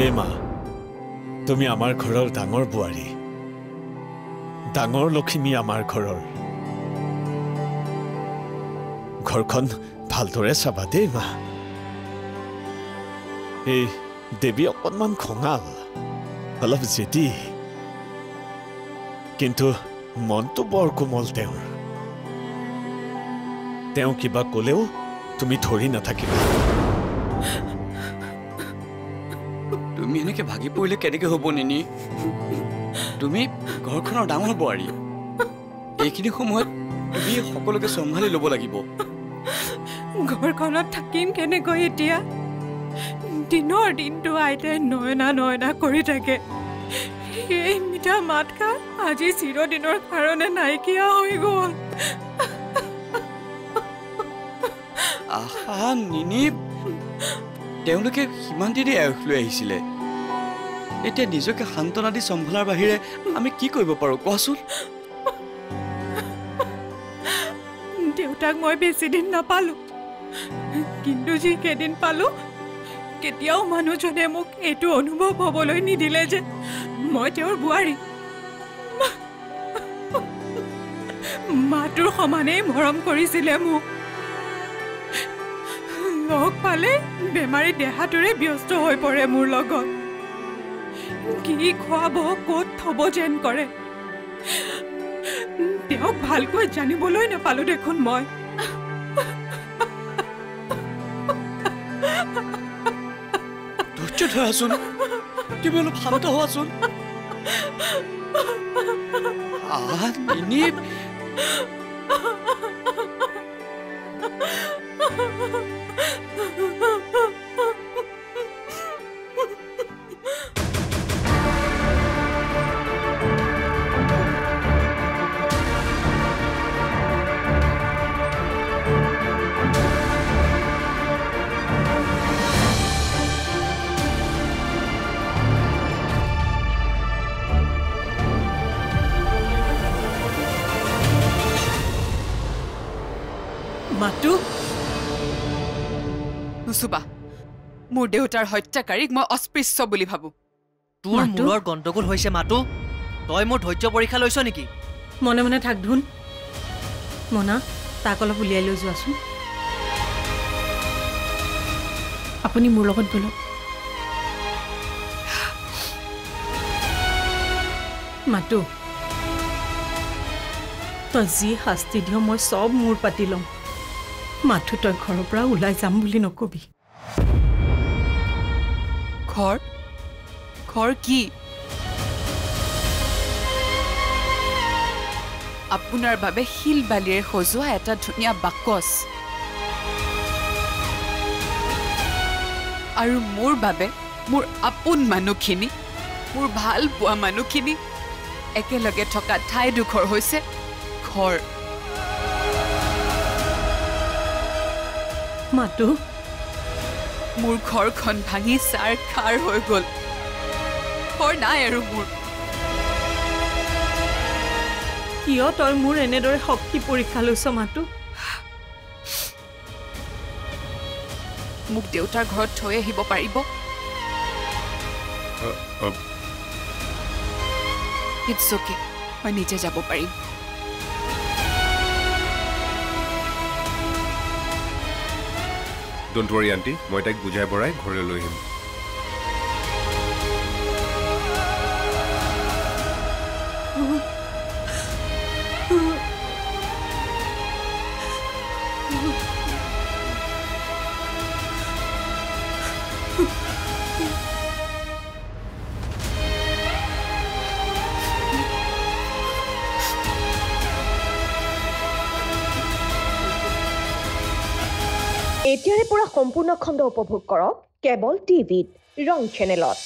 এই মা তুমি আমাৰ ঘৰৰ ডাঙৰ বোৱাৰী ডাঙৰ লক্ষ্মী আমাৰ ঘৰৰ ঘৰখন ভালদৰে চাবা দেই মা এই দেৱী অকণমান খঙাল অলপ জেদি কিন্তু মনটো বৰ কোমল তেওঁ কিবা ক'লেও তুমি ধৰি নাথাকিবা তুমি এনেকে ভাগি পৰিলে কেনেকে হ'ব নিনি তুমি ঘৰখনৰ ডাঙৰ বোৱাৰী এইখিনি সময়ত তুমি সকলোকে চম্ভালি ল'ব লাগিব ঘৰখনত থাকিম কেনেকৈ এতিয়া দিনৰ দিনটো আইতাই নয়না নয়না কৰি থাকে এই মিঠা মাতষাৰ আজি চিৰদিনৰ কাৰণে নাইকিয়া হৈ গ'ল আহা নিনি তেওঁলোকে সিমান দিনে আয়ুস লৈ আহিছিলে এতিয়া নিজকে সান্তনা দি চম্ভালাৰ বাহিৰে আমি কি কৰিব পাৰোঁ কোৱাচোন দেউতাক মই বেছি দিন নাপালো কিন্তু যি কেইদিন পালো কেতিয়াও মানুহজনে মোক এইটো অনুভৱ হ'বলৈ নিদিলে যে মই তেওঁৰ বোৱাৰী মাটোৰ সমানেই মৰম কৰিছিলে মোক লগ পালে বেমাৰী দেহাটোৰে ব্যস্ত হৈ পৰে মোৰ লগত কি খুৱাব ক'ত থব যেন কৰে তেওঁক ভালকৈ জানিবলৈ নাপালো দেখোন মই ধৈৰ্য ধৰাচোন তুমি অলপ শান্ত হোৱাচোন নিনি মাতু নুচুবা মোৰ দেউতাৰ হত্যাকাৰীক মই অস্পৃশ্য বুলি ভাবো তোৰ মূৰৰ গণ্ডগোল হৈছে মাতু তই মোৰ ধৈৰ্য পৰীক্ষা লৈছ নেকি মনে মনে থাক ধুন মনা তাক অলপ উলিয়াই লৈ যোৱাচোন আপুনি মোৰ লগত বলক মাতু তই যি শাস্তি দিয় মই চব মূৰ পাতি ল'ম মাথু তই ঘৰৰ পৰা ওলাই যাম বুলি নকবি ঘৰ ঘৰ কি আপোনাৰ বাবে শিল বালিৰে সজোৱা এটা ধুনীয়া বাকচ আৰু মোৰ বাবে মোৰ আপোন মানুহখিনি মোৰ ভাল পোৱা মানুহখিনি একেলগে থকা ঠাইডোখৰ হৈছে ঘৰ মাতু মোৰ ঘৰখন ভাঙি চাৰ খাৰ হৈ গ'ল ঘৰ নাই আৰু মোৰ কিয় তই মোৰ এনেদৰে শক্তি পৰীক্ষা লৈছ মাতু মোক দেউতাৰ ঘৰত থৈ আহিব পাৰিব ইটছ অ'কে মই নিজে যাব পাৰিম ডোণ্ট ৱৰি আণ্টি মই তাইক বুজাই বঢ়াই ঘৰলৈ লৈ আহিম এতিয়াৰে পৰা সম্পূৰ্ণ খণ্ড উপভোগ কৰক কেবল টিভিত ৰং চেনেলত।